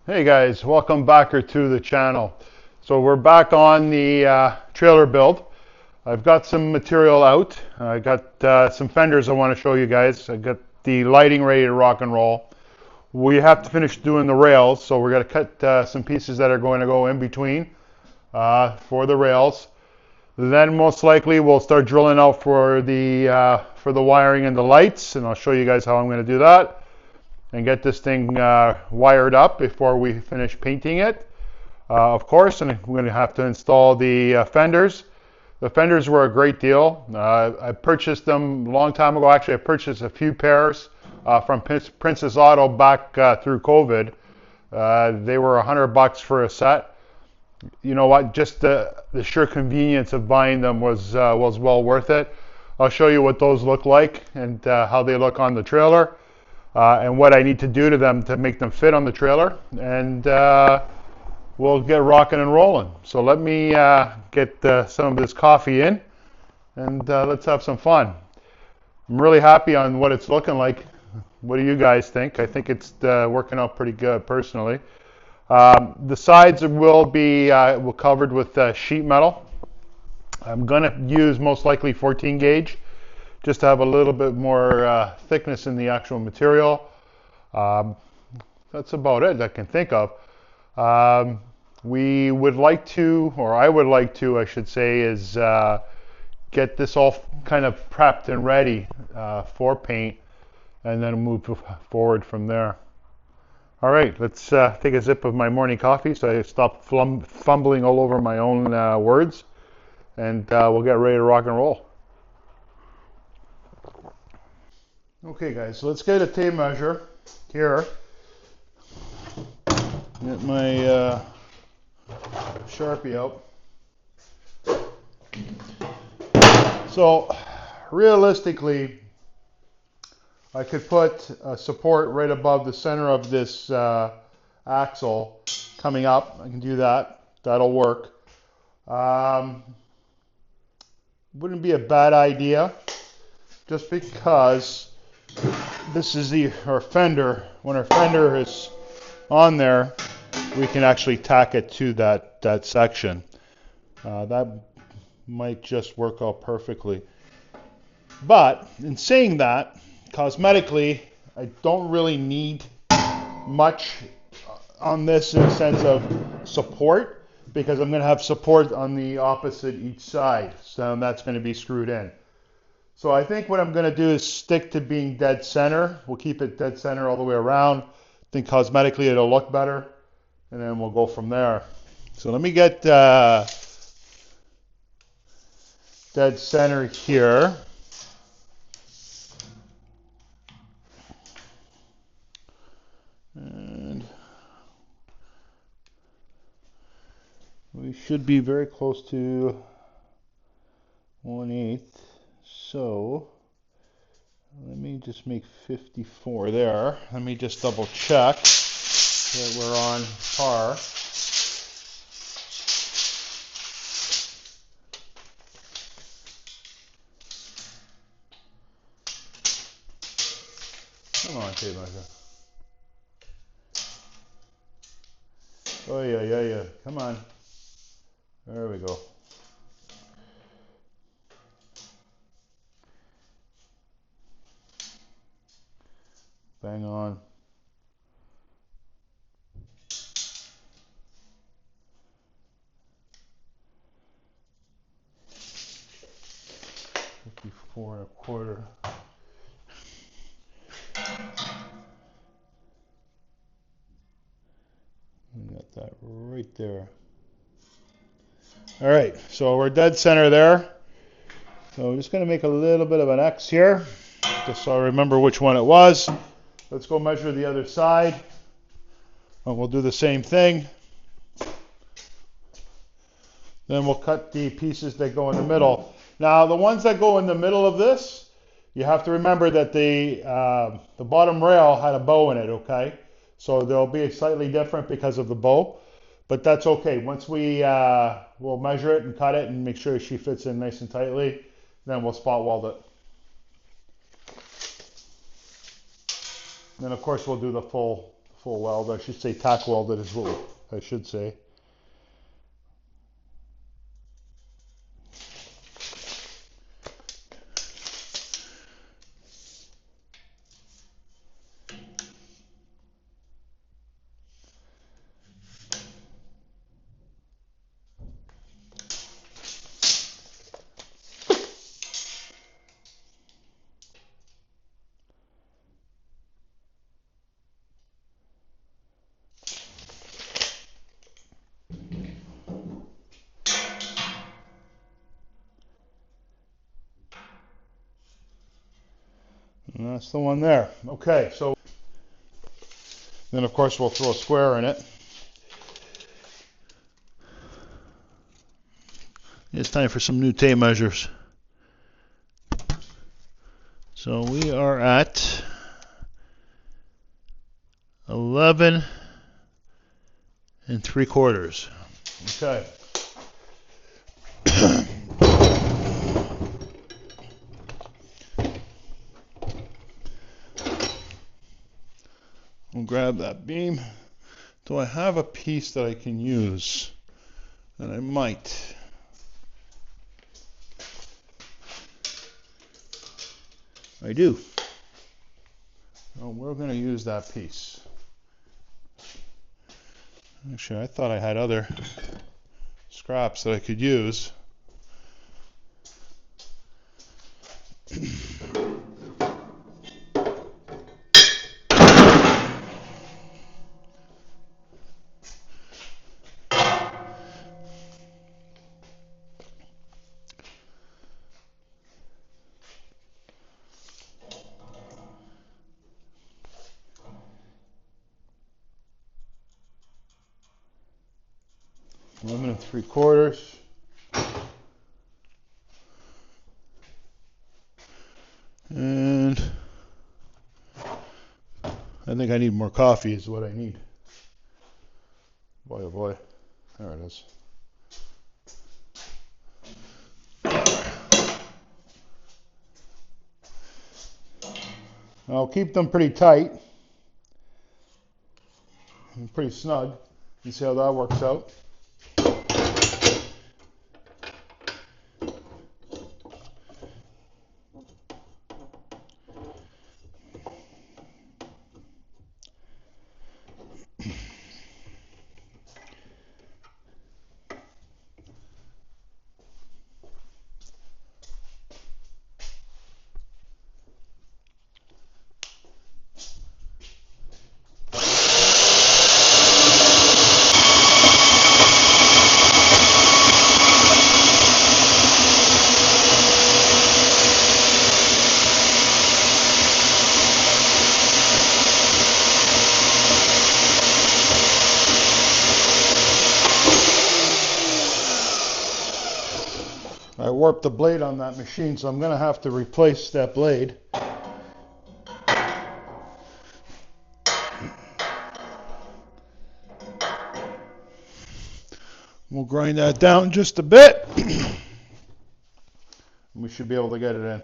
Hey guys, welcome back to the channel. So we're back on the trailer build. I've got some material out. I got some fenders I want to show you guys. I got the lighting ready to rock and roll. We have to finish doing the rails, so we're going to cut some pieces that are going to go in between for the rails. Then most likely we'll start drilling out for the wiring and the lights, and I'll show you guys how I'm going to do that and get this thing wired up before we finish painting it, of course. And we're going to have to install the fenders. The fenders were a great deal. I purchased them a long time ago. Actually, I purchased a few pairs from Princess Auto back through COVID. They were $100 for a set. You know what? Just the sheer convenience of buying them was well worth it. I'll show you what those look like and how they look on the trailer. And what I need to do to them to make them fit on the trailer, and we'll get rocking and rolling. So let me get some of this coffee in, and let's have some fun. I'm really happy on what it's looking like. What do you guys think? I think it's working out pretty good personally. The sides will be covered with sheet metal. I'm going to use most likely 14 gauge. Just to have a little bit more thickness in the actual material. That's about it I can think of. We would like to, or I would like to, I should say, is get this all kind of prepped and ready for paint, and then move forward from there. All right, let's take a sip of my morning coffee so I stop fumbling all over my own words, and we'll get ready to rock and roll. Okay guys, so let's get a tape measure here. Get my Sharpie out. So realistically, I could put a support right above the center of this axle coming up. I can do that. That'll work. Wouldn't be a bad idea, just because this is our fender. When our fender is on there, we can actually tack it to that section. That might just work out perfectly. But in saying that, cosmetically, I don't really need much on this in the sense of support, because I'm going to have support on the opposite each side. So that's going to be screwed in. So I think what I'm going to do is stick to being dead center. We'll keep it dead center all the way around. I think cosmetically it'll look better, and then we'll go from there. So let me get dead center here. And we should be very close to 1/8. So let me just make 54 there. Let me just double check that we're on par. Come on, tape measure. Oh yeah. Come on. There we go. Bang on. $54.25. Got that right there. All right, so we're dead center there. So we're just going to make a little bit of an X here, just so I remember which one it was. Let's go measure the other side, and we'll do the same thing. Then we'll cut the pieces that go in the middle. Now, the ones that go in the middle of this, you have to remember that the bottom rail had a bow in it, okay? So they'll be slightly different because of the bow, but that's okay. Once we'll measure it and cut it and make sure she fits in nice and tightly, then we'll spot weld it. Then of course we'll do the full full weld. I should say tack welded as well, I should say. And that's the one there. Okay, so then of course we'll throw a square in it. It's time for some new tape measures. So we are at 11 3/4. Okay. We'll grab that beam. Do I have a piece that I can use? And I might. I do. Oh, we're going to use that piece. Actually, I thought I had other scraps that I could use. Eleven 3/4. And I think I need more coffee is what I need. Boy, oh boy. There it is. I'll keep them pretty tight and pretty snug. You see how that works out. I warped the blade on that machine, so I'm going to have to replace that blade. We'll grind that down just a bit. We should be able to get it in.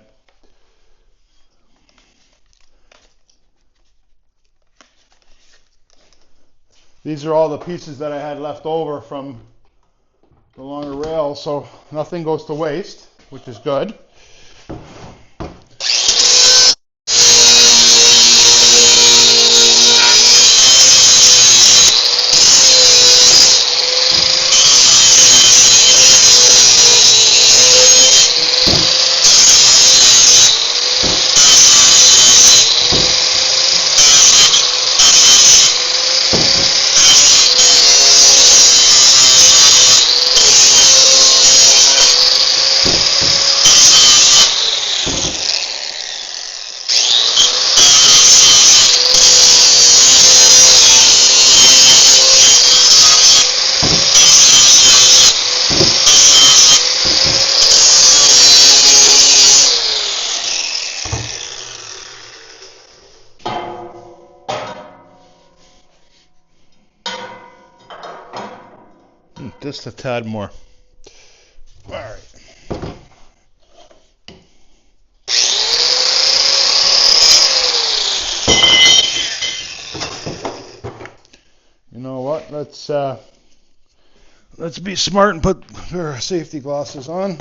These are all the pieces that I had left over from the longer rail, so nothing goes to waste, which is good. Just a tad more. All right. let's be smart and put our safety glasses on.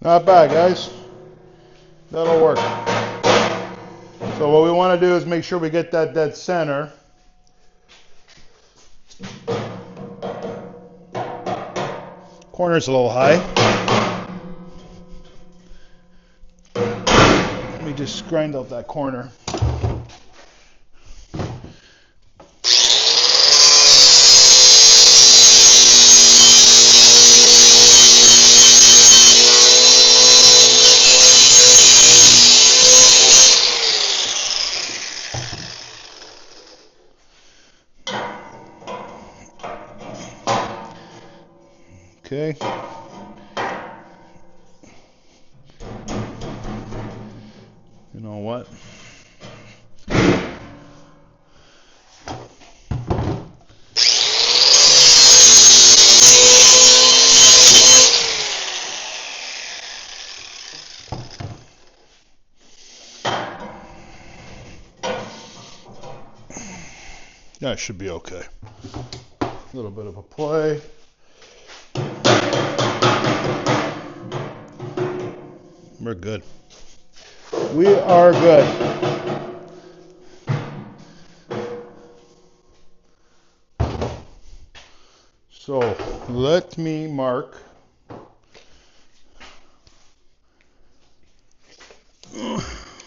Not bad, guys. That'll work. So what we want to do is make sure we get that dead center. Corner's a little high. Let me just grind out that corner. Okay. You know what? That should be okay. A little bit of a play. We're good. We are good. So let me mark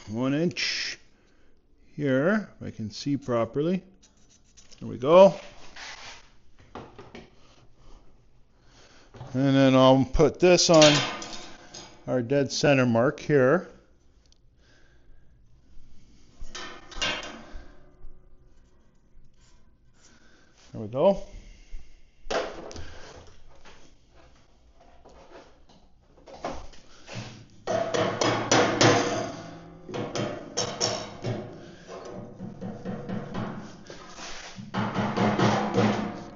1 inch here, if I can see properly. There we go. And then I'll put this on our dead center mark here. There we go.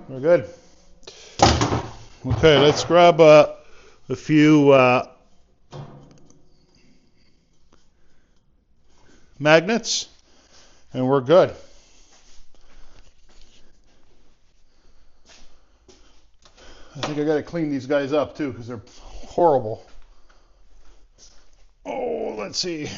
We're good. Okay, let's grab a few magnets, and we're good. I think I got to clean these guys up too because they're horrible. Oh, let's see.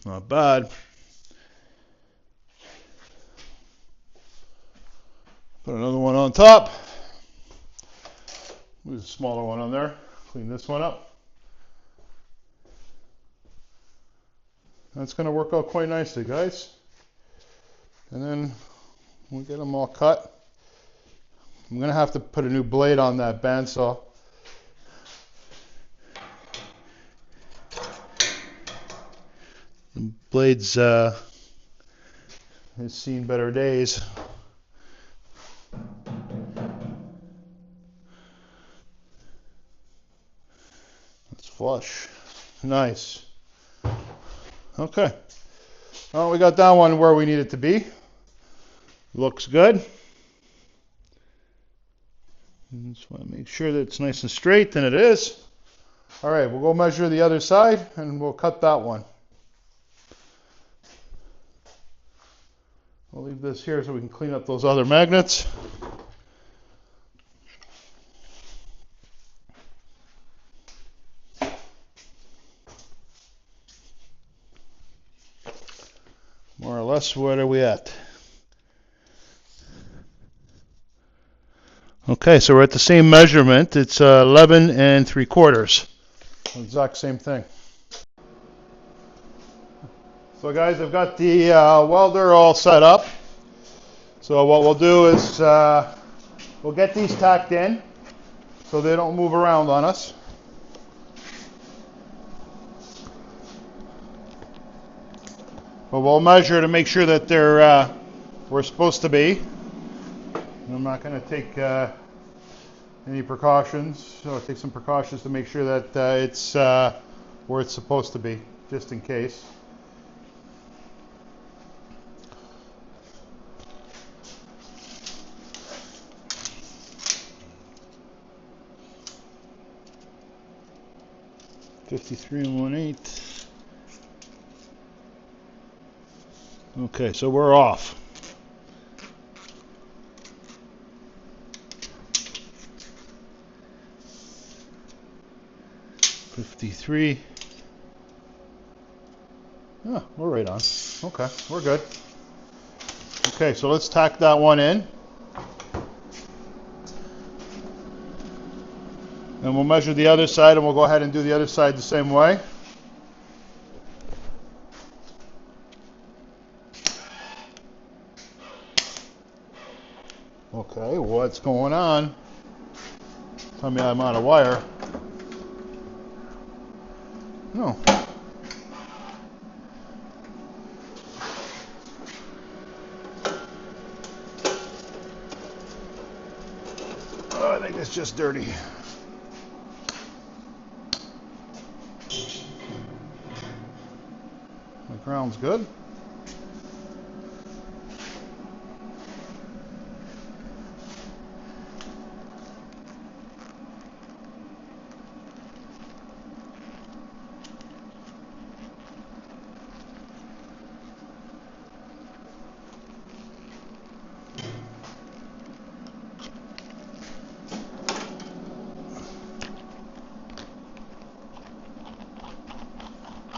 Not bad. Put another one on top. There's a smaller one on there. Clean this one up. That's going to work out quite nicely, guys. And then we'll get them all cut. I'm going to have to put a new blade on that bandsaw. The blade's has seen better days. It's flush. Nice. Okay. Well, we got that one where we need it to be. Looks good. Just want to make sure that it's nice and straight, and it is. All right, we'll go measure the other side, and we'll cut that one. We'll leave this here so we can clean up those other magnets. More or less, what are we at? Okay, so we're at the same measurement. It's 11 3/4. Exact same thing. So guys, I've got the welder all set up. So what we'll do is we'll get these tacked in so they don't move around on us. But we'll measure to make sure that they're where we're supposed to be. I'm not going to take any precautions, so take some precautions to make sure that it's where it's supposed to be, just in case. .53 1/8. Okay, so we're off. .53. Oh, we're right on. Okay, we're good. Okay, so let's tack that one in. And we'll measure the other side, and we'll go ahead and do the other side the same way. Okay, what's going on? Tell me I'm out of wire. No. Oh, I think it's just dirty. The ground's good.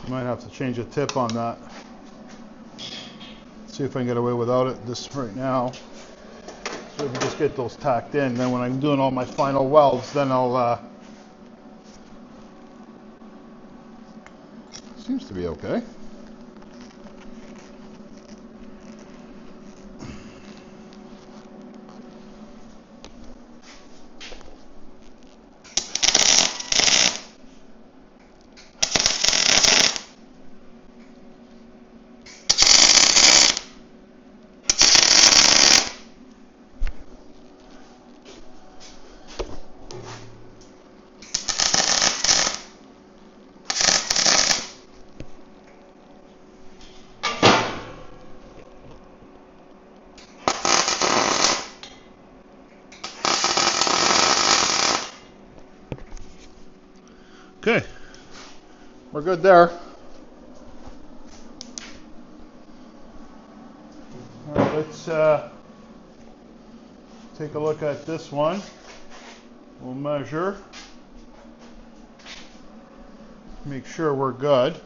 Might have to change a tip on that. See if I can get away without it this right now. So we can just get those tacked in. Then when I'm doing all my final welds, then I'll seems to be okay. Okay, we're good there. All right, let's take a look at this one. We'll measure, make sure we're good.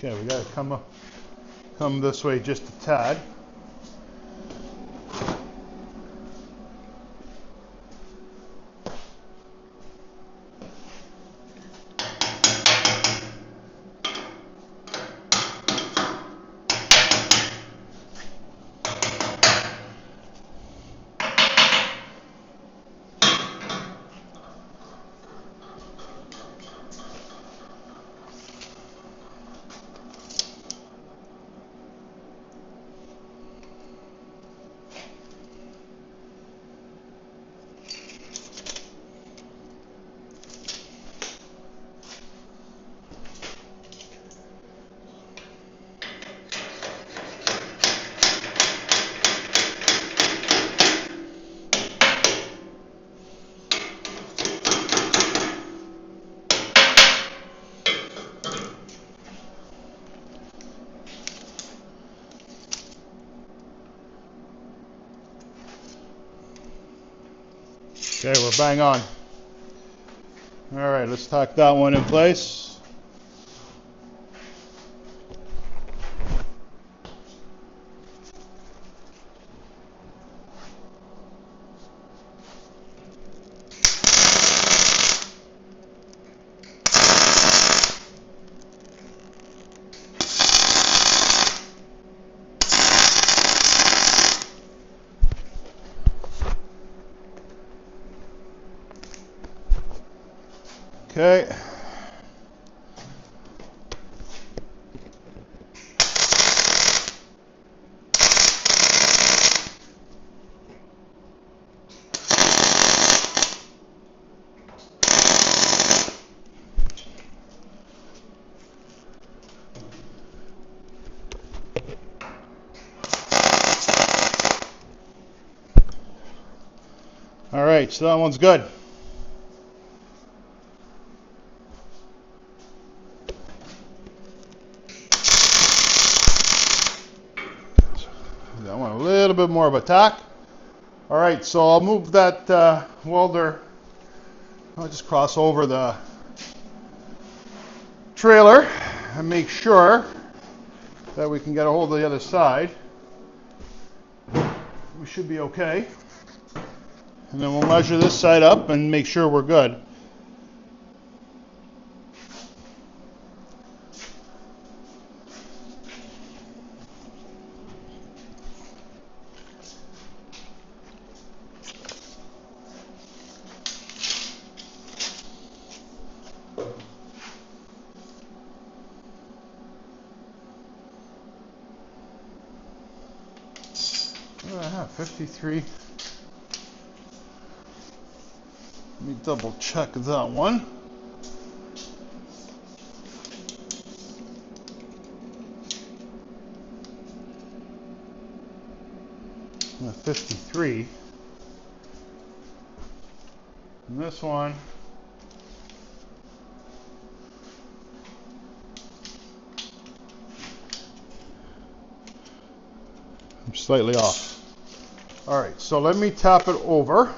Okay, we got to come come this way just a tad. Okay, we're bang on. All right, let's tack that one in place. Okay. All right, so that one's good. That one a little bit more of a tack. All right, so I'll move that welder. I'll just cross over the trailer and make sure that we can get a hold of the other side. We should be okay. And then we'll measure this side up and make sure we're good. What do I have? 53. Let me double check that one. I'm at 53. And this one, I'm slightly off. All right, so let me tap it over.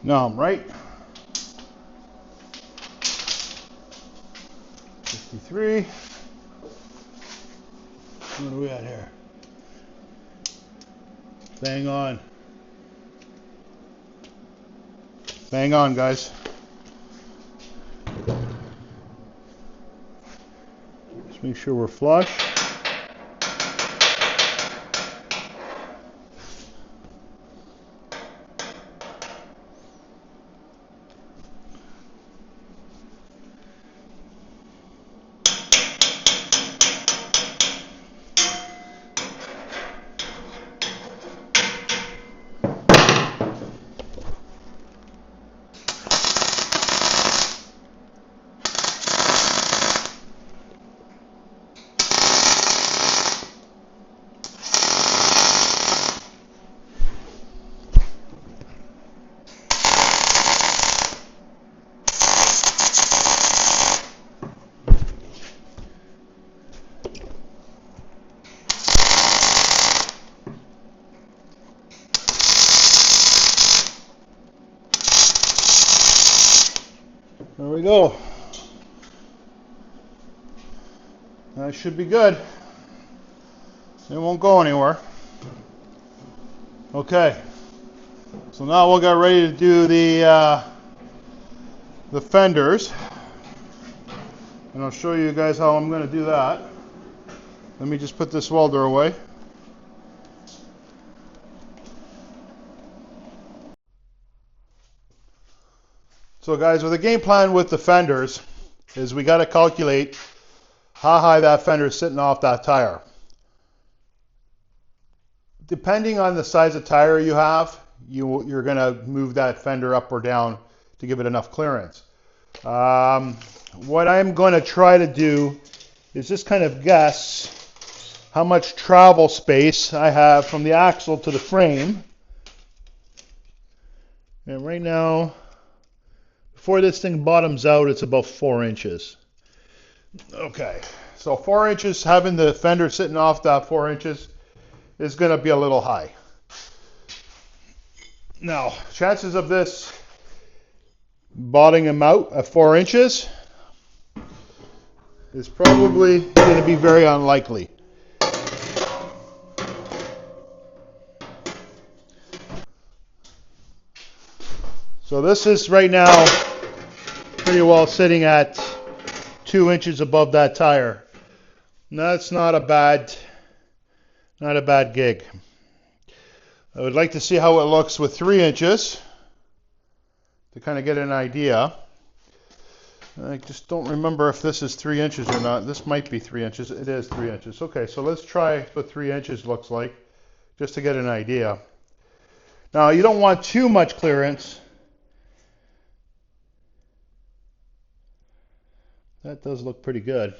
Now I'm right. 53. What are we at here? Bang on. Bang on, guys. Just make sure we're flush. we go. That should be good. It won't go anywhere. Okay. So now we'll get ready to do the fenders. And I'll show you guys how I'm going to do that. Let me just put this welder away. So guys, with the game plan with the fenders is we got to calculate how high that fender is sitting off that tire. Depending on the size of tire you have, you're going to move that fender up or down to give it enough clearance. What I'm going to try to do is just kind of guess how much travel space I have from the axle to the frame. And right now, before this thing bottoms out, it's about 4 inches. Okay, so 4 inches, having the fender sitting off that 4 inches is going to be a little high. Now, chances of this bottoming out at 4 inches is probably going to be very unlikely. So this is right now pretty well sitting at 2 inches above that tire. And that's not a bad gig. I would like to see how it looks with 3 inches to kind of get an idea. I just don't remember if this is 3 inches or not. This might be 3 inches. It is 3 inches. Okay, so let's try what 3 inches looks like just to get an idea. Now, you don't want too much clearance. That does look pretty good.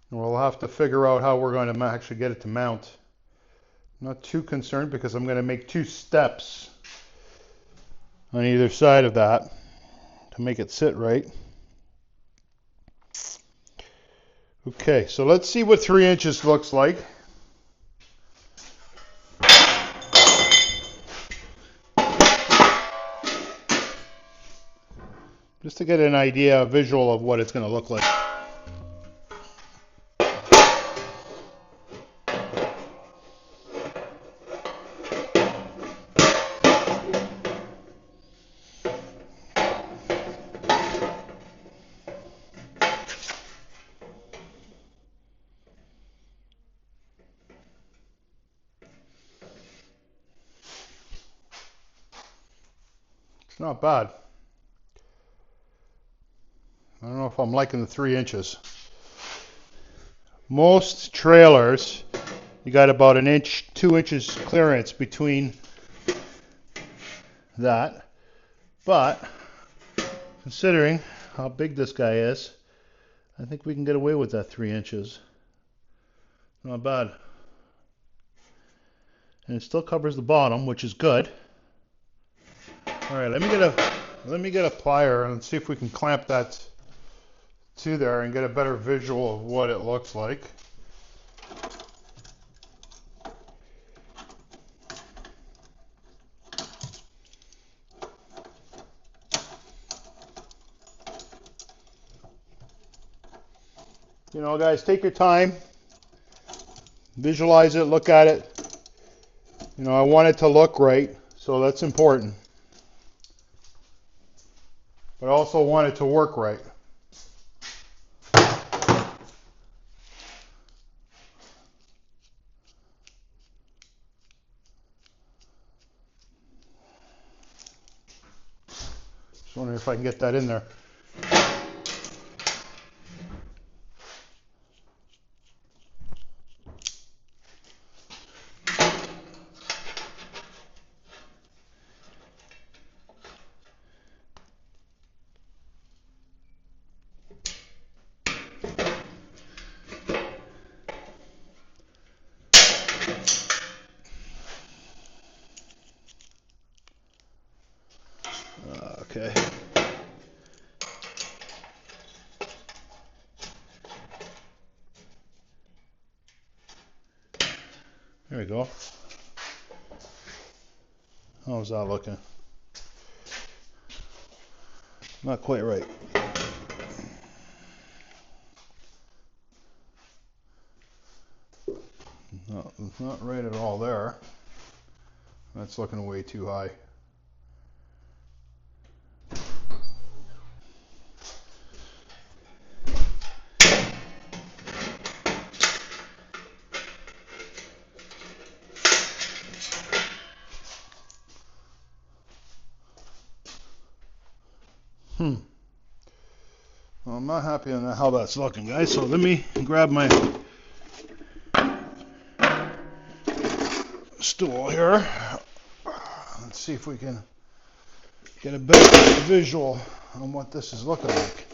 We'll have to figure out how we're going to actually get it to mount. I'm not too concerned because I'm going to make 2 steps on either side of that to make it sit right. Okay, so let's see what 3 inches looks like. Just to get an idea, a visual of what it's going to look like. It's not bad. I don't know if I'm liking the 3 inches. Most trailers, you got about 1 inch, 2 inches clearance between that. But considering how big this guy is, I think we can get away with that 3 inches. Not bad. And it still covers the bottom, which is good. All right, let me get a plier and see if we can clamp that to there and get a better visual of what it looks like. You know, guys, take your time, visualize it, look at it. You know, I want it to look right, so that's important. But I also want it to work right. Just wondering if I can get that in there. Okay. There we go. How's that looking? Not quite right. No, it's not right at all there. That's looking way too high. Well, I'm not happy on how that's looking, guys, so let me grab my stool here. Let's see if we can get a better visual on what this is looking like.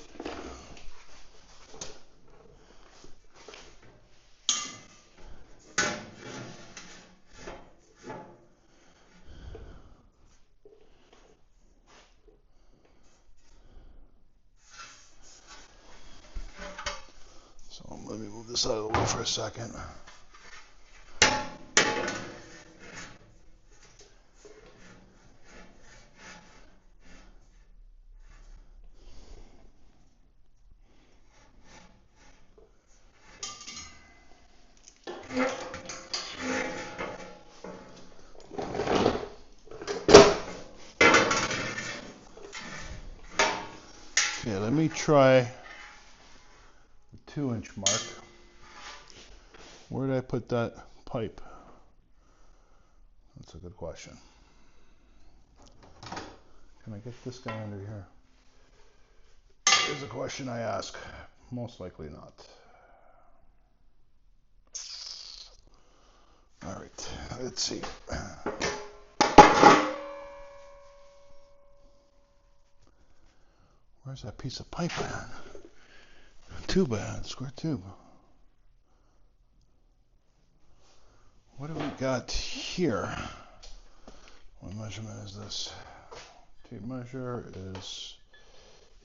So let me move this out of the way for a second. Okay, let me try the 2-inch mark. Where did I put that pipe? That's a good question. Can I get this guy under here? Here's a question I ask. Most likely not. All right, let's see. Where's that piece of pipe at? Tube, square tube. What do we got here? What measurement is this? Tape measure is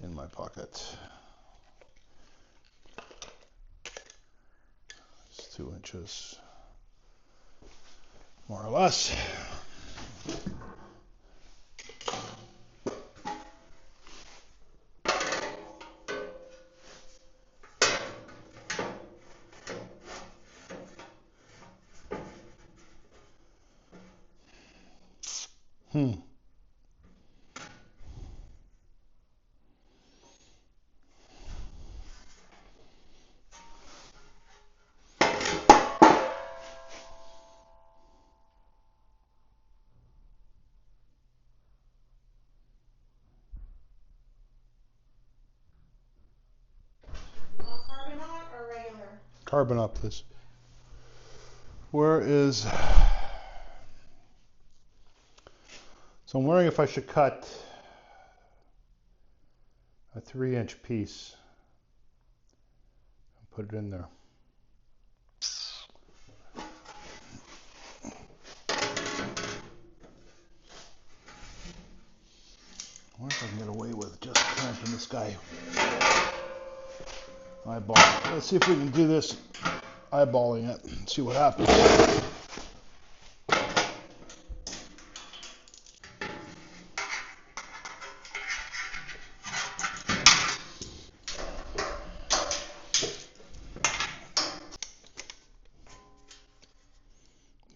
in my pocket. It's 2 inches, more or less. Carbon up, please. Where is... So I'm wondering if I should cut a 3-inch piece and put it in there. I wonder if I can get away with just clamping this guy. Eyeball. Let's see if we can do this eyeballing it and see what happens.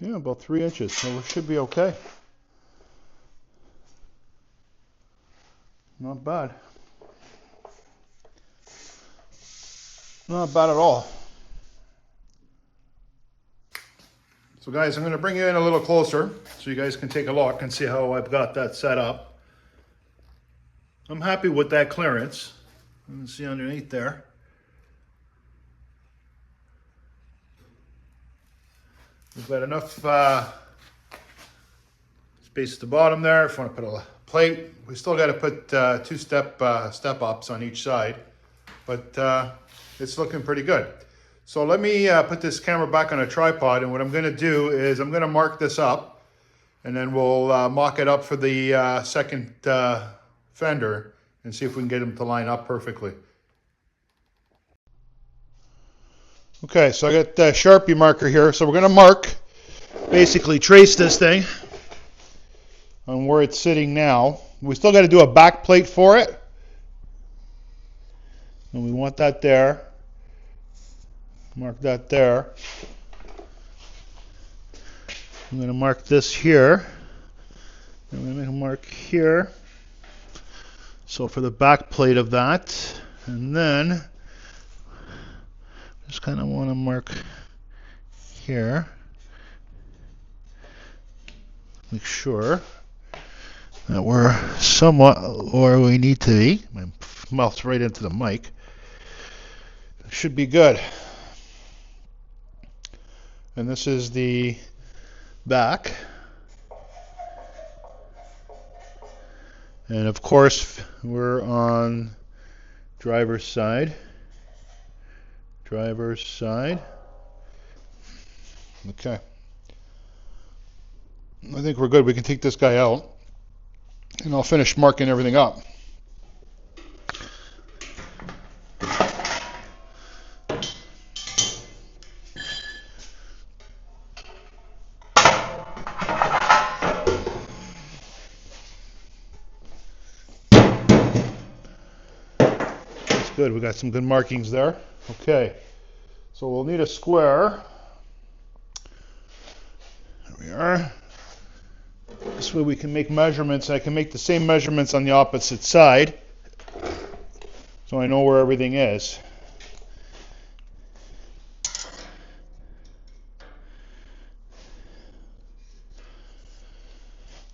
Yeah, about 3 inches, so we should be okay. Not bad. Not bad at all. So guys, I'm going to bring you in a little closer so you guys can take a look and see how I've got that set up. I'm happy with that clearance. You can see underneath there. We've got enough space at the bottom there if you want to put a plate. We still got to put 2 step ups on each side, but it's looking pretty good. So let me put this camera back on a tripod, and what I'm going to do is I'm going to mark this up, and then we'll mock it up for the second fender and see if we can get them to line up perfectly. Okay, so I got the Sharpie marker here, so we're going to mark basically trace this thing on where it's sitting now. We still got to do a back plate for it. And we want that there. Mark that there. I'm going to mark this here. I'm going to make a mark here. So for the back plate of that, and then just kind of want to mark here. Make sure that we're somewhat where we need to be. My mouth's right into the mic. It should be good. And this is the back. And of course, we're on driver's side. Driver's side. Okay. I think we're good. We can take this guy out. And I'll finish marking everything up. Good, we got some good markings there. Okay, so we'll need a square. There we are. This way we can make measurements. I can make the same measurements on the opposite side, so I know where everything is.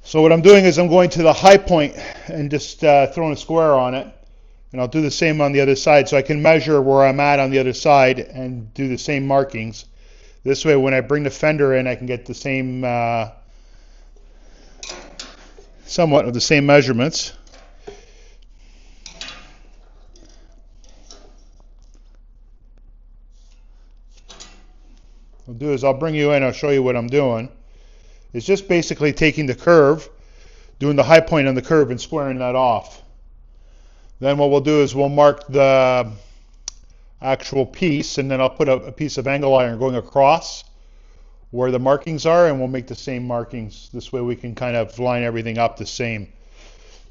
So what I'm doing is I'm going to the high point and just throwing a square on it. And I'll do the same on the other side so I can measure where I'm at on the other side and do the same markings. This way when I bring the fender in I can get the same, somewhat of the same measurements. What I'll do is I'll bring you in, I'll show you what I'm doing. It's just basically taking the curve, doing the high point on the curve and squaring that off. Then what we'll do is we'll mark the actual piece, and then I'll put a piece of angle iron going across where the markings are, and we'll make the same markings. This way we can kind of line everything up the same.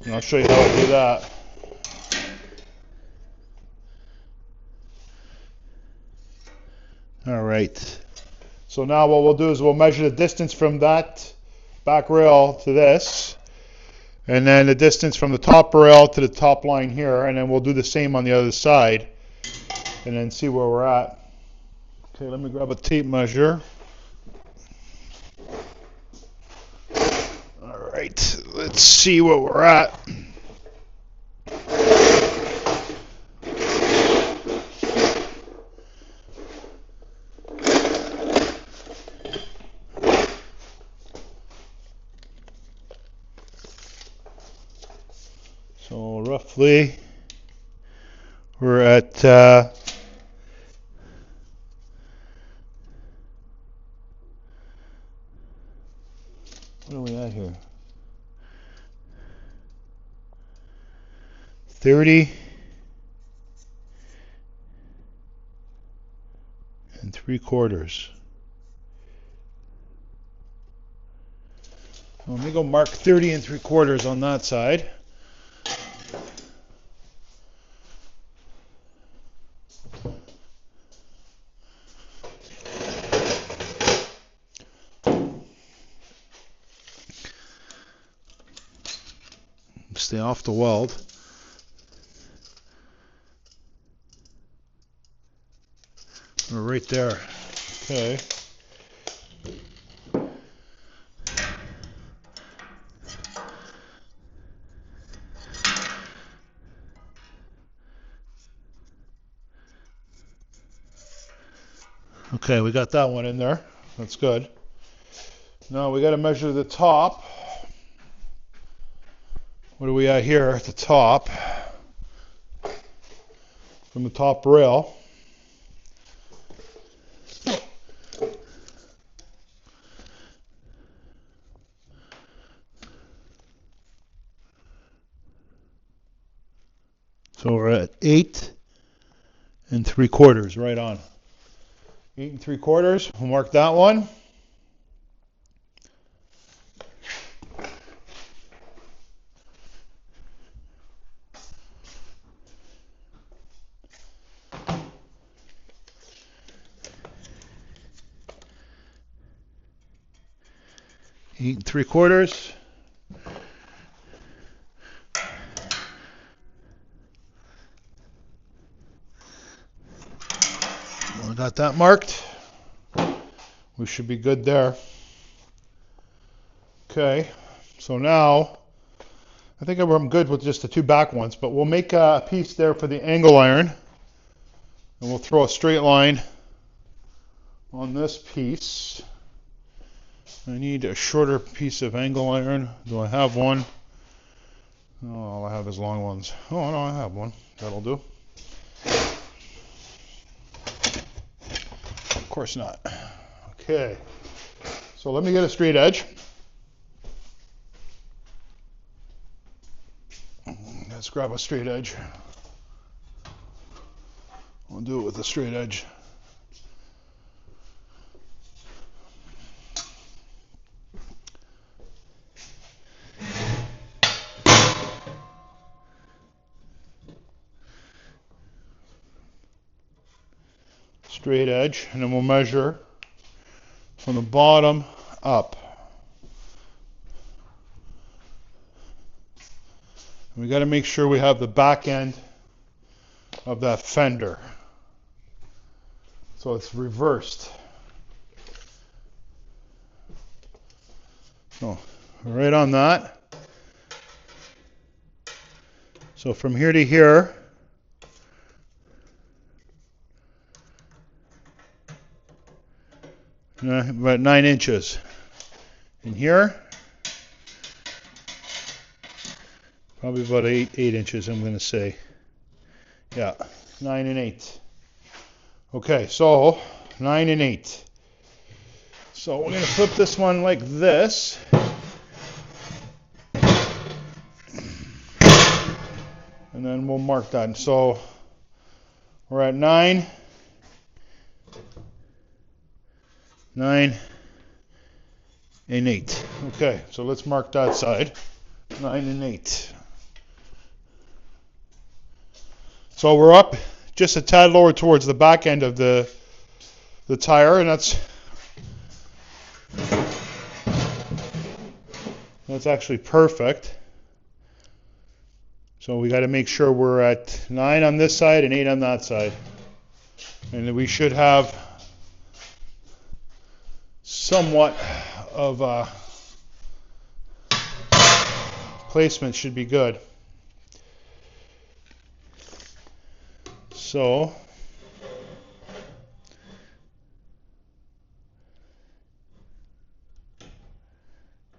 And I'll show you how I do that. All right. So now what we'll do is we'll measure the distance from that back rail to this. And then the distance from the top rail to the top line here, and then we'll do the same on the other side, and then see where we're at. Okay, let me grab a tape measure. All right, let's see where we're at. So roughly we're at what are we at here? 30 3/4. So let me go mark 30 3/4 on that side. Stay off the weld. We're right there. Okay. Okay, we got that one in there. That's good. Now we got to measure the top. What are we at here at the top? From the top rail. So we're at 8 3/4, right on. 8 3/4, we'll mark that one. 8 3/4. We got that marked. We should be good there. Okay, so now I think I'm good with just the 2 back ones, but we'll make a piece there for the angle iron, and we'll throw a straight line on this piece. I need a shorter piece of angle iron. Do I have one? Oh, all I have is long ones. Oh, no, I have one. That'll do. Of course not. Okay, so let me get a straight edge. Let's grab a straight edge. We'll do it with a straight edge. Straight edge, and then we'll measure from the bottom up. And we got to make sure we have the back end of that fender, so it's reversed. So right on that. So from here to here, about 9 inches. In here, probably about 8 inches, I'm going to say. Yeah, 9 and 8. Okay, so 9 and 8. So we're going to flip this one like this. And then we'll mark that. So we're at 9 and 8. Okay, so let's mark that side. 9 and 8. So we're up just a tad lower towards the back end of the tire, and that's actually perfect. So we got to make sure we're at 9 on this side and 8 on that side. And we should have somewhat of placement, should be good. So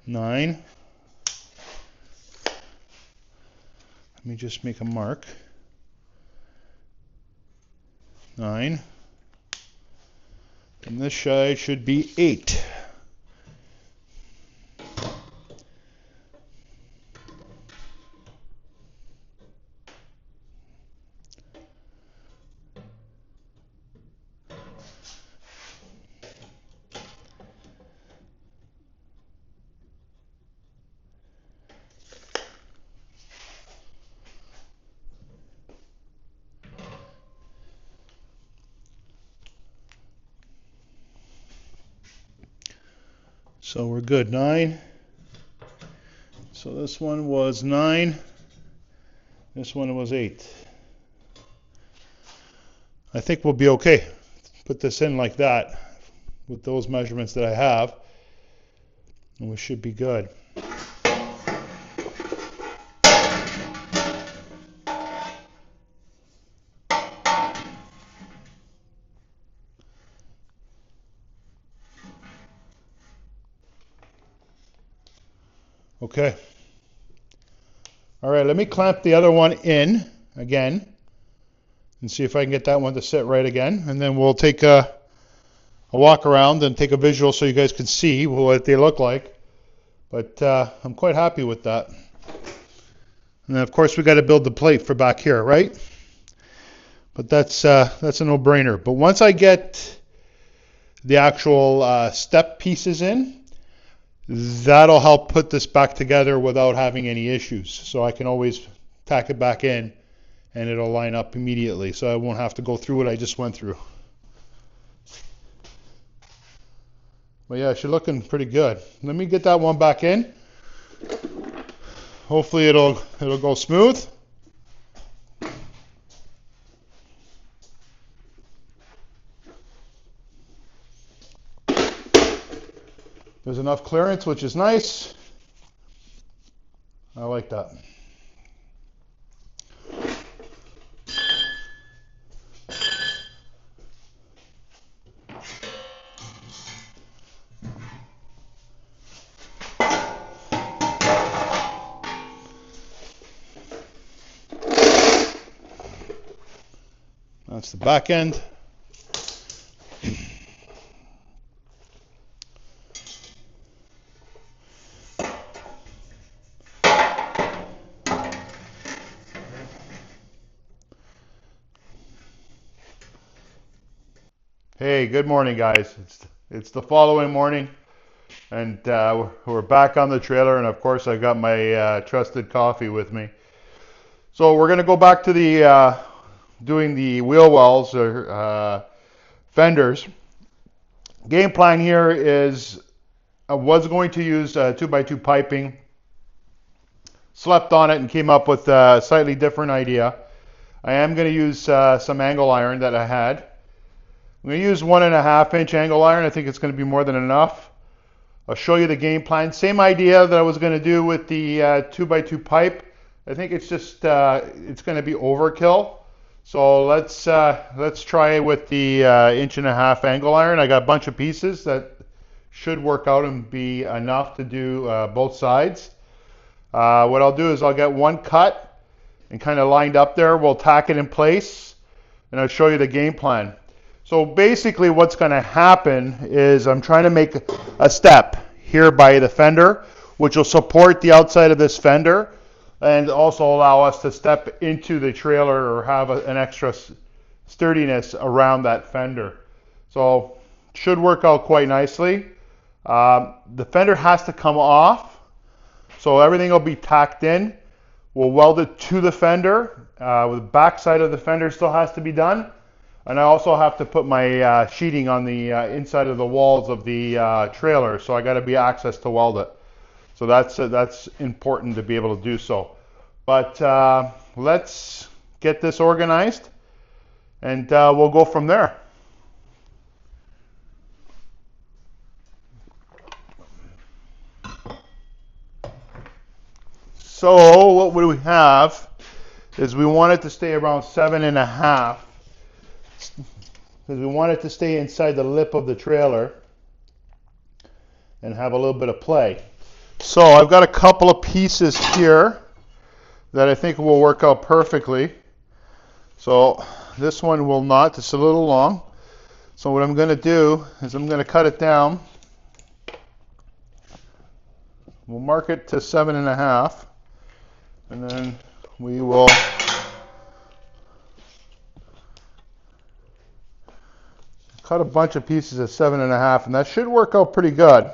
nine. Let me just make a mark. 9. And this side should be 8. So we're good. 9. So this one was 9. This one was 8. I think we'll be okay. Put this in like that with those measurements that I have, and we should be good. Okay. All right, let me clamp the other one in again and see if I can get that one to sit right again. And then we'll take a walk around and take a visual so you guys can see what they look like. But I'm quite happy with that. And then of course we got to build the plate for back here, right? But that's a no-brainer. But once I get the actual step pieces in, that'll help put this back together without having any issues. So I can always tack it back in and it'll line up immediately. So I won't have to go through what I just went through. But yeah, she's looking pretty good. Let me get that one back in. Hopefully it'll go smooth. There's enough clearance, which is nice. I like that. That's the back end. Hey, good morning, guys. It's the following morning, and we're back on the trailer, and of course I've got my trusted coffee with me. So we're going to go back to the doing the wheel wells or fenders. Game plan here is I was going to use 2x2 piping, slept on it and came up with a slightly different idea. I am going to use some angle iron that I had. I'm going to use 1.5 inch angle iron. I think it's going to be more than enough. I'll show you the game plan. Same idea that I was going to do with the 2x2 pipe. I think it's just it's going to be overkill. So let's try with the 1.5 inch angle iron. I got a bunch of pieces that should work out and be enough to do both sides. What I'll do is I'll get one cut and kind of lined up there. We'll tack it in place, and I'll show you the game plan. So basically what's going to happen is I'm trying to make a step here by the fender, which will support the outside of this fender and also allow us to step into the trailer or have an extra sturdiness around that fender. So should work out quite nicely. The fender has to come off, so everything will be tacked in. We'll weld it to the fender. The back side of the fender still has to be done. And I also have to put my sheeting on the inside of the walls of the trailer, so I got to be access to weld it. So that's important to be able to do so. But let's get this organized, and we'll go from there. So what we have is we want it to stay around 7.5. Because we want it to stay inside the lip of the trailer and have a little bit of play. So I've got a couple of pieces here that I think will work out perfectly. So this one will not, it's a little long. So what I'm going to do is I'm going to cut it down. We'll mark it to 7.5, and then we will cut a bunch of pieces at 7.5, and that should work out pretty good.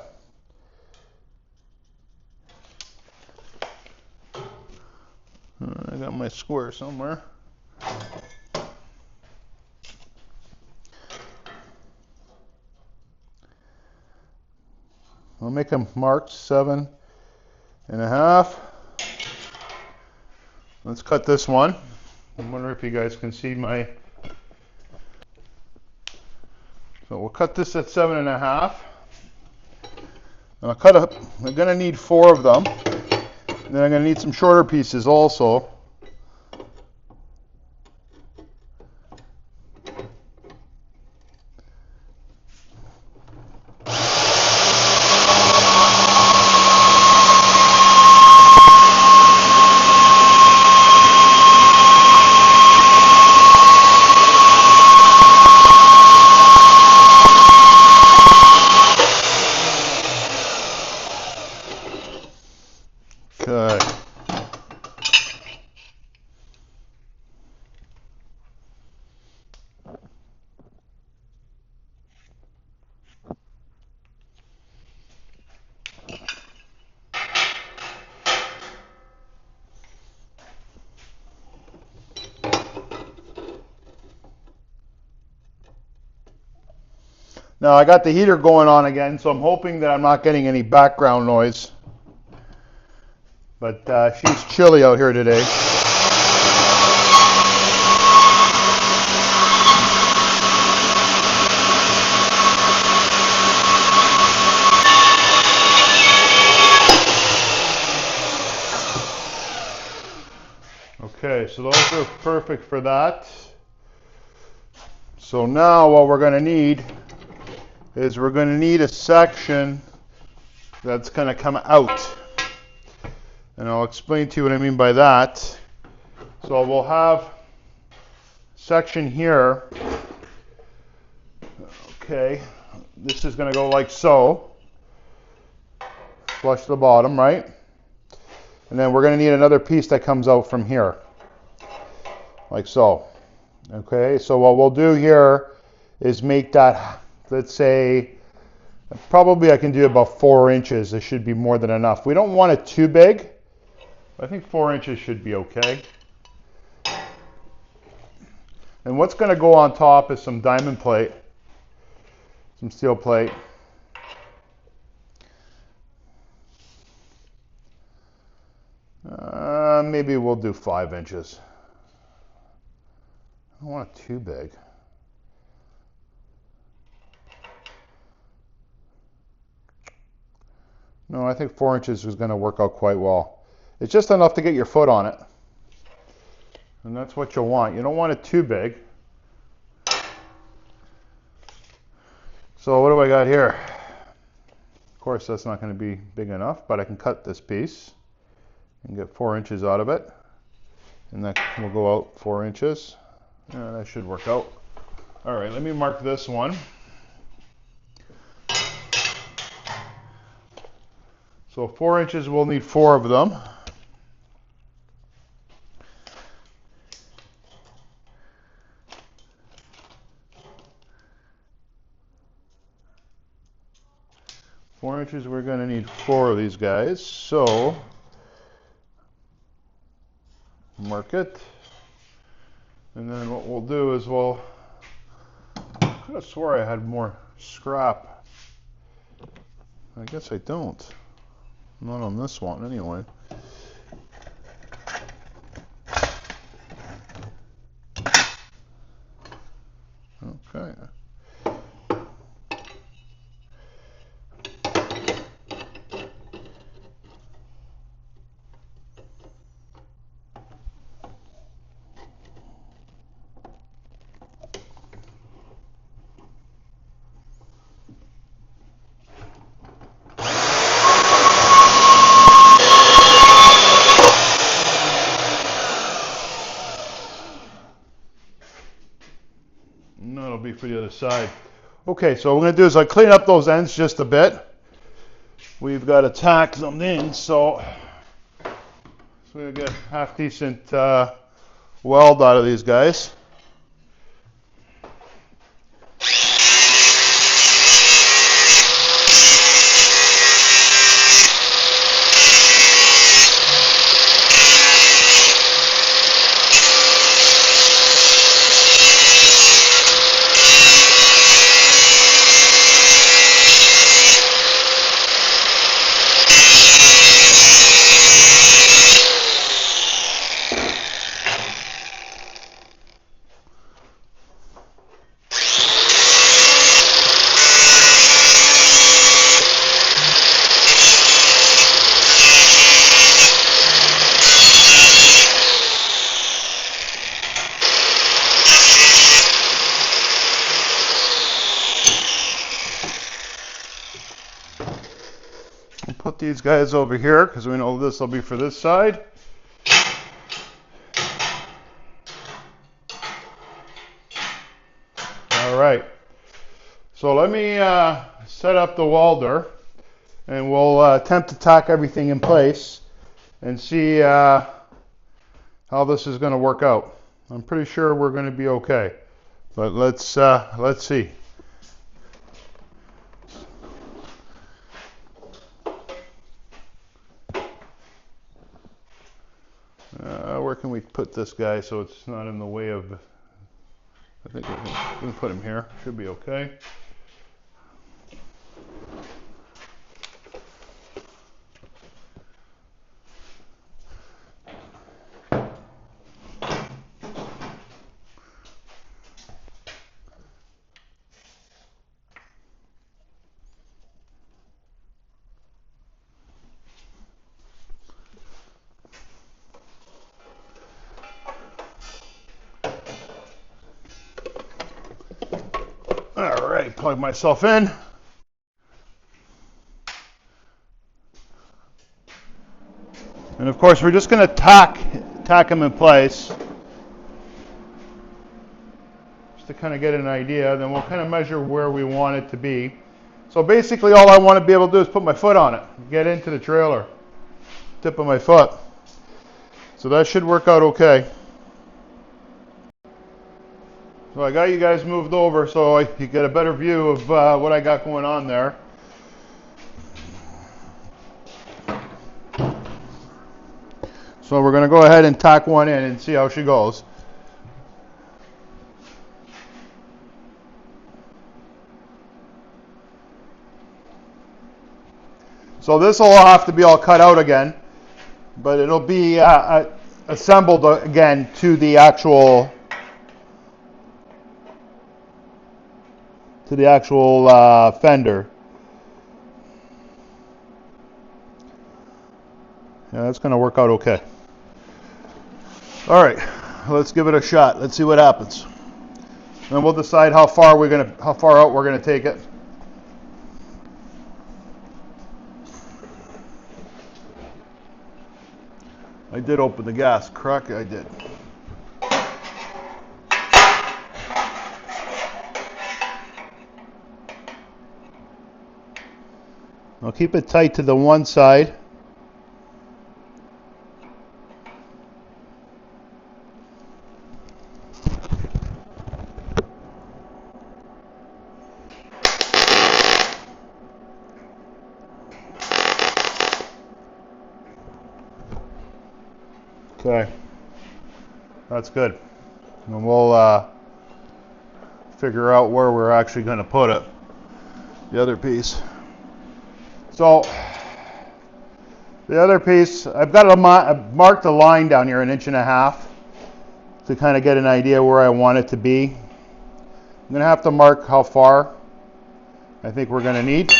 I got my square somewhere. I'll make them marked 7.5. Let's cut this one. I wonder if you guys can see my. So we'll cut this at 7.5. And I'm going to need 4 of them. And then I'm going to need some shorter pieces also. Okay. Now I got the heater going on again, so I'm hoping that I'm not getting any background noise. But she's chilly out here today. Okay, so those are perfect for that. So now what we're going to need is we're going to need a section that's going to come out. And I'll explain to you what I mean by that. So we'll have a section here. Okay, this is going to go like so. Flush the bottom, right? And then we're going to need another piece that comes out from here. Like so. Okay, so what we'll do here is make that, let's say, probably I can do about 4 inches. This should be more than enough. We don't want it too big. I think 4 inches should be okay. And what's going to go on top is some diamond plate, some steel plate. Maybe we'll do 5 inches. I don't want it too big. No, I think 4 inches is going to work out quite well. It's just enough to get your foot on it. And that's what you'll want. You don't want it too big. So what do I got here? Of course, that's not going to be big enough, but I can cut this piece and get 4 inches out of it. And that will go out 4 inches. Yeah, that should work out. All right, let me mark this one. So 4 inches, we'll need 4 of them. Four inches, we're going to need 4 of these guys. So mark it. And then what we'll do is I could have swore I had more scrap. I guess I don't. Not on this one anyway. Okay. And that'll be for the other side. Okay, so what we're going to do is I clean up those ends just a bit. We've got to tack them in, so we'll get half decent weld out of these guys. Put these guys over here because we know this will be for this side. All right. So let me set up the welder and we'll attempt to tack everything in place and see how this is going to work out. I'm pretty sure we're going to be okay, but let's see. Where can we put this guy so it's not in the way of, I think we can put him here, should be okay. I plug myself in. And of course, we're just going to tack them in place, just to kind of get an idea. Then we'll kind of measure where we want it to be. So basically, all I want to be able to do is put my foot on it, get into the trailer, tip of my foot. So that should work out okay. So I got you guys moved over so you get a better view of what I got going on there. So we're going to go ahead and tack one in and see how she goes. So this will have to be all cut out again, but it'll be assembled again to the actual fender. Yeah, that's going to work out okay. All right, let's give it a shot. Let's see what happens. And we'll decide how far out we're gonna take it. I did open the gas, correct? I did. I'll keep it tight to the one side. Okay, that's good. And we'll figure out where we're actually going to put it, the other piece. So the other piece, I've marked a line down here, 1.5 inches, to kind of get an idea where I want it to be. I'm going to have to mark how far I think we're going to need.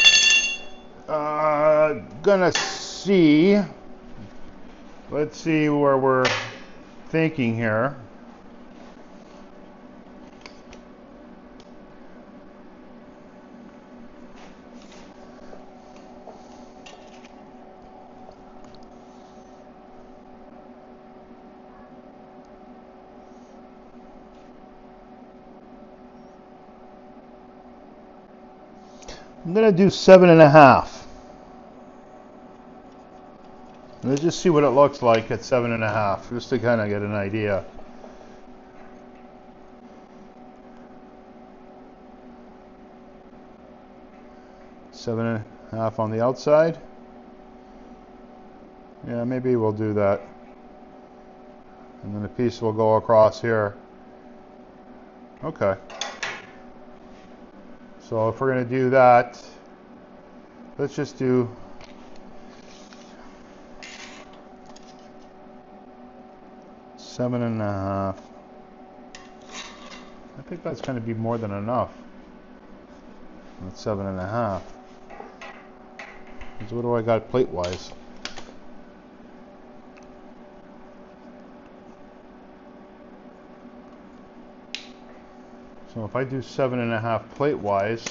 Gonna see. Let's see where we're thinking here. I'm going to do 7.5. Let's just see what it looks like at 7.5, just to kind of get an idea. Seven and a half on the outside. Yeah, maybe we'll do that. And then the piece will go across here. Okay. So if we're going to do that, let's just do 7.5. I think that's going to be more than enough. That's 7.5. So what do I got plate wise? So if I do 7.5 plate wise,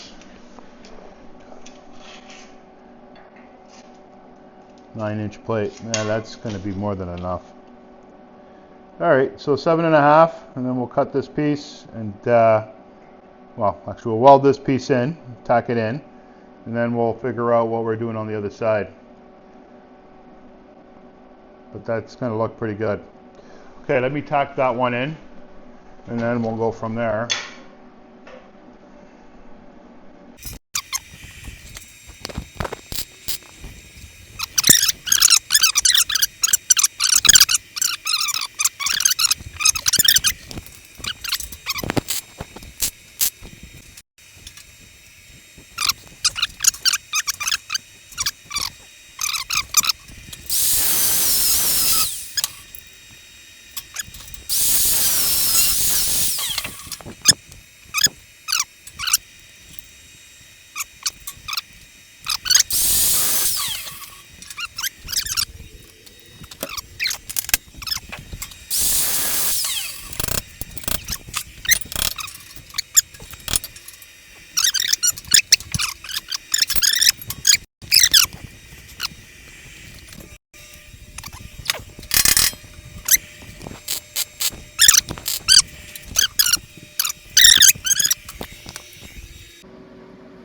9-inch plate, yeah, that's going to be more than enough. Alright, so 7.5, and then we'll cut this piece and, well, actually we'll weld this piece in, tack it in, and then we'll figure out what we're doing on the other side. But that's going to look pretty good. Okay, let me tack that one in, and then we'll go from there.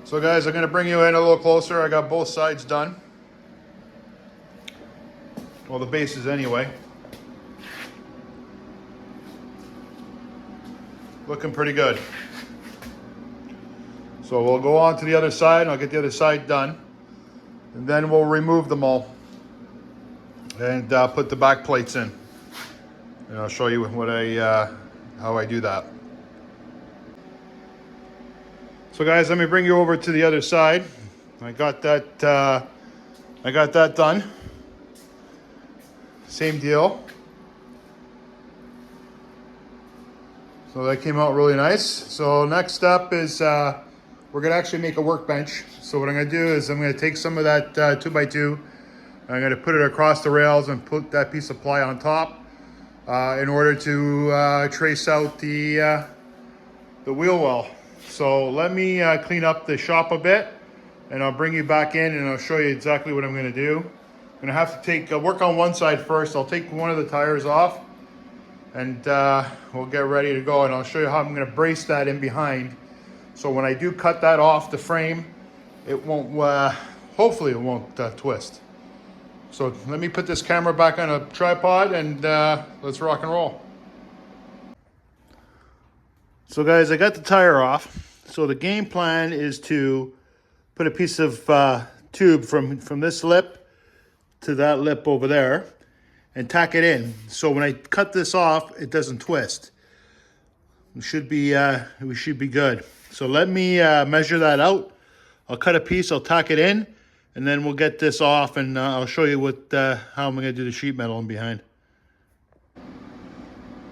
So guys, I'm going to bring you in a little closer. I got both sides done. Well, the bases anyway. Looking pretty good. So we'll go on to the other side and I'll get the other side done. And then we'll remove them all and put the back plates in. And I'll show you what how I do that. So guys, let me bring you over to the other side. I got that done. Same deal. So that came out really nice. So next step is we're gonna actually make a workbench. So what I'm gonna do is I'm gonna take some of that 2x2. I'm gonna put it across the rails and put that piece of ply on top in order to trace out the wheel well. So let me clean up the shop a bit and I'll bring you back in and I'll show you exactly what I'm gonna do. I'm gonna have to take work on one side first. I'll take one of the tires off and we'll get ready to go, and I'll show you how I'm gonna brace that in behind. So when I do cut that off the frame, it won't, hopefully it won't twist. So let me put this camera back on a tripod and let's rock and roll. So guys, I got the tire off. So the game plan is to put a piece of tube from this lip to that lip over there and tack it in. So when I cut this off, it doesn't twist. We should be good. So let me measure that out. I'll cut a piece, I'll tack it in, and then we'll get this off and I'll show you how I'm gonna do the sheet metal in behind.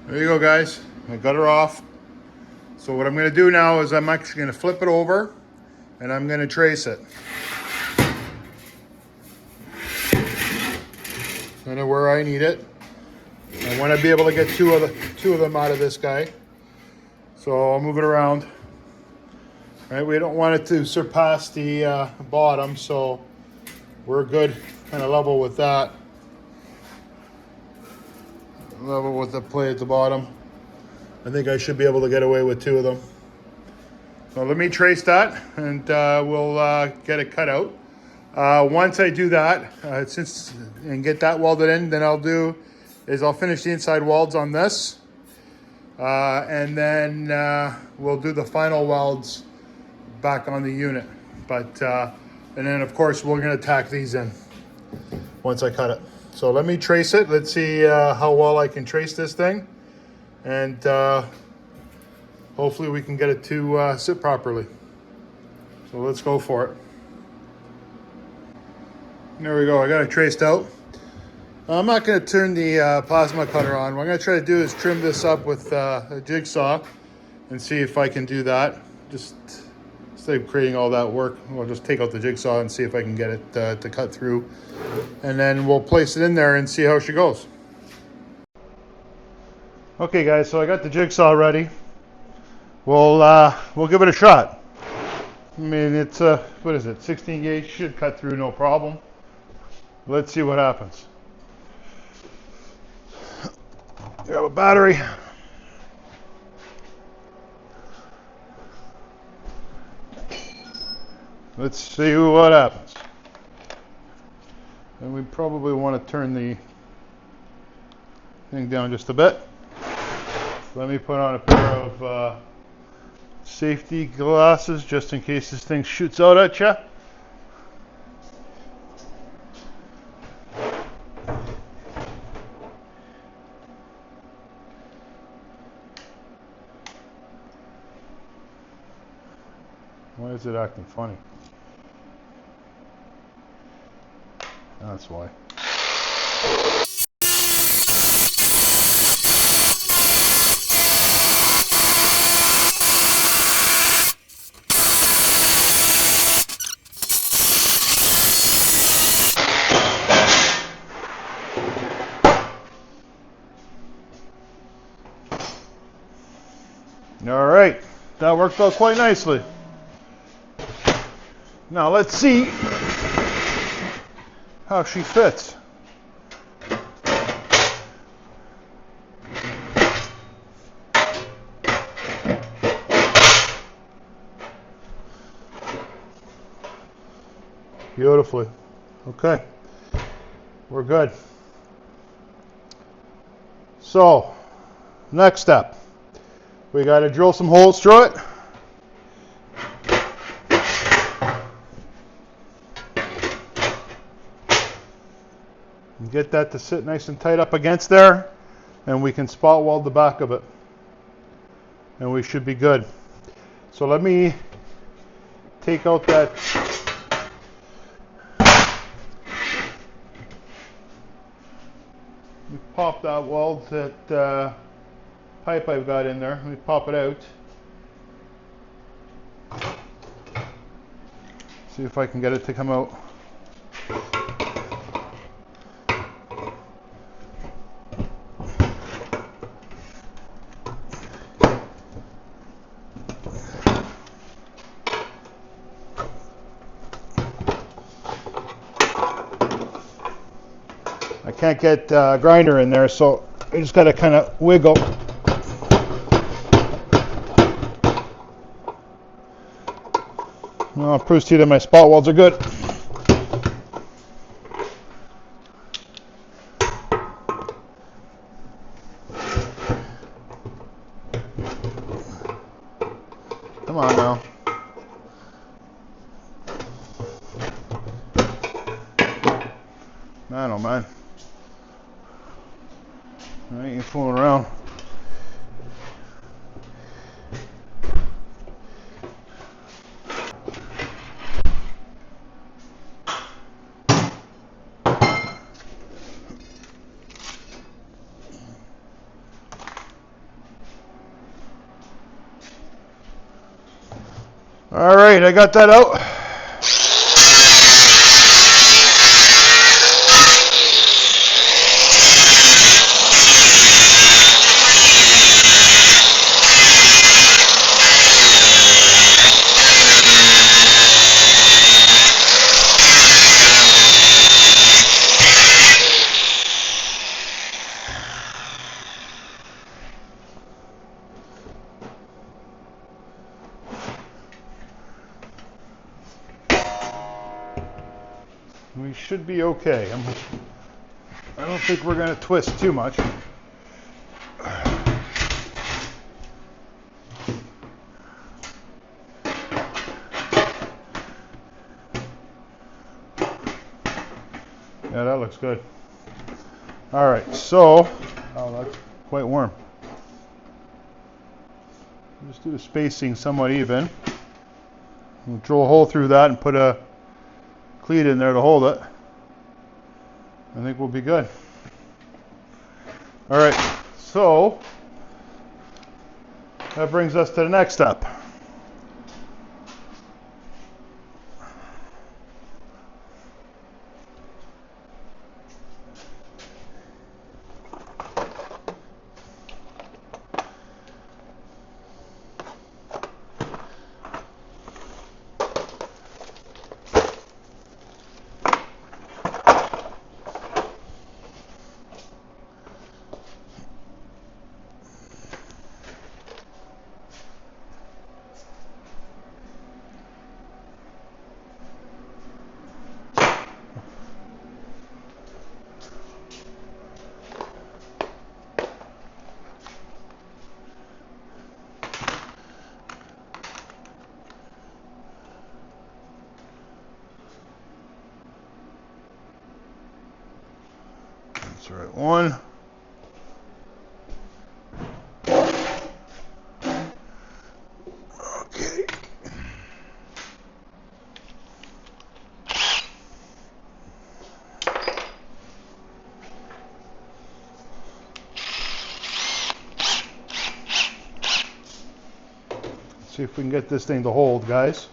There you go guys, I got her off. So what I'm gonna do now is I'm actually gonna flip it over and I'm gonna trace it. Kind of where I need it. I want to be able to get two of them out of this guy. So I'll move it around. All right, we don't want it to surpass the bottom, so we're good, kind of level with that. Level with the plate at the bottom. I think I should be able to get away with two of them. So let me trace that and we'll get it cut out. Once I do that, and get that welded in, then I'll finish the inside welds on this. And then we'll do the final welds back on the unit. And then of course we're gonna tack these in once I cut it. So let me trace it. Let's see how well I can trace this thing. And hopefully we can get it to sit properly. So let's go for it. There we go, I got it traced out. I'm not gonna turn the plasma cutter on. What I'm gonna try to do is trim this up with a jigsaw and see if I can do that. Just instead of creating all that work, I'll just take out the jigsaw and see if I can get it to cut through. And then we'll place it in there and see how she goes. Okay guys, so I got the jigsaw ready. We'll give it a shot. I mean, it's what is it, 16 gauge, should cut through no problem. Let's see what happens. Grab a battery. Let's see what happens. And we probably want to turn the thing down just a bit. Let me put on a pair of safety glasses just in case this thing shoots out at you. Why is it acting funny? That's why. All right, that worked out quite nicely. Now let's see how she fits. beautifully. Okay, we're good. So, next step, we got to drill some holes through it. And get that to sit nice and tight up against there, and we can spot weld the back of it. And we should be good. So let me take out that pop that weld, that pipe I've got in there. Let me pop it out. See if I can get it to come out. I can't get grinder in there, so I just got to kind of wiggle. Well, proves to you that my spot welds are good. Come on now. Man, oh man. I ain't fooling around. All right, I got that out. We should be okay. I don't think we're going to twist too much. Yeah, that looks good. All right, so, oh, that's quite warm. Just do the spacing somewhat even. We'll drill a hole through that and put a cleat in there to hold it. I think we'll be good. All right, so that brings us to the next step. That's the right one. Okay. See if we can get this thing to hold, guys.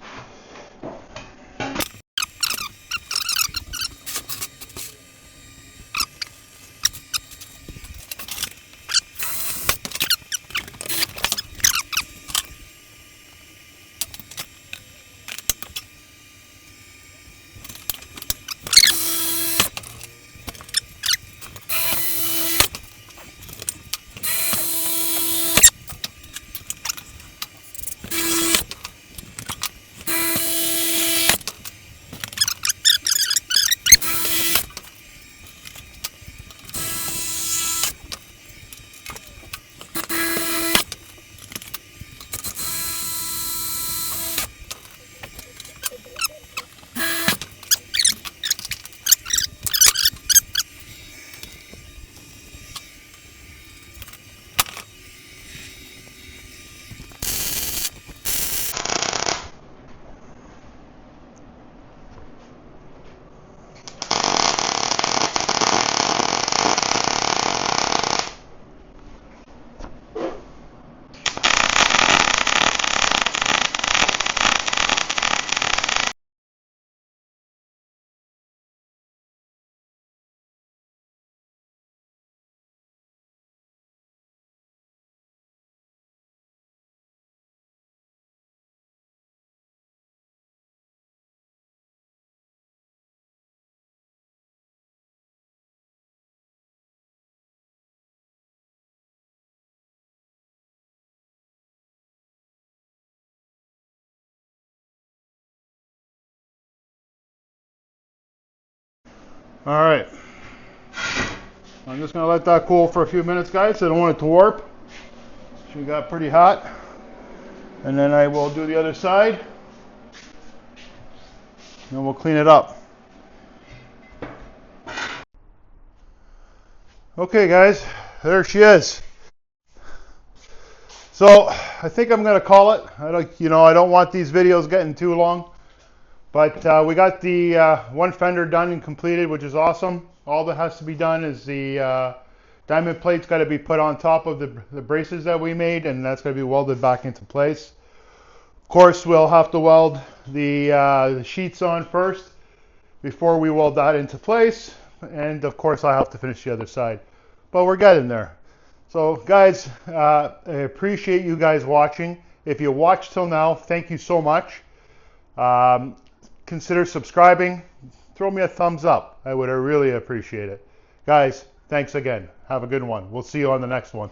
All right. I'm just going to let that cool for a few minutes, guys. I don't want it to warp. She got pretty hot. And then I will do the other side. And we'll clean it up. Okay, guys, there she is. So I think I'm going to call it. I don't want these videos getting too long, but we got the one fender done and completed, which is awesome. All that has to be done is the diamond plate's got to be put on top of the braces that we made, and that's going to be welded back into place. Of course, we'll have to weld the sheets on first before we weld that into place, and of course I have to finish the other side. But we're getting there. So guys, I appreciate you guys watching. If you watched till now, thank you so much. Consider subscribing. Throw me a thumbs up. I would really appreciate it. Guys, thanks again. Have a good one. We'll see you on the next one.